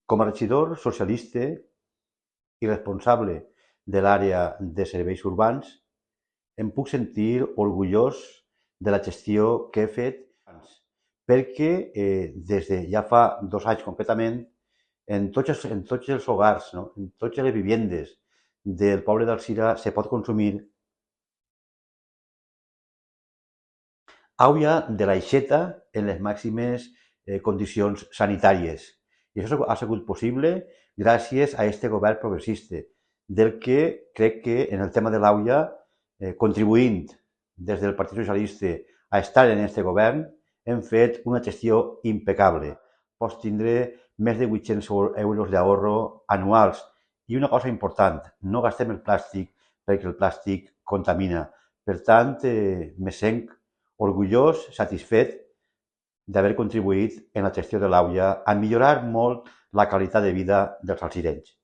Com a regidor socialista i responsable de l'àrea de serveis urbans, em puc sentir orgullós de la gestió que he fet perquè des de ja fa 2 anys concretament, en tots els hogars, no? En totes les vivendes del poble d'Alzira se pot consumir aigua de l'aixeta en les màximes condicions sanitàries. I això ha sigut possible gràcies a aquest govern progressista, del que crec que en el tema de l'aigua, contribuint des del Partit Socialista a estar en aquest govern, hem fet una gestió impecable. Pots tindre més de 800 euros d'ahorro anuals. I una cosa important, no gastem el plàstic perquè el plàstic contamina. Per tant, me sent orgullós, satisfet d'haver contribuït en la gestió de l'aigua a millorar molt la qualitat de vida dels alzirenys.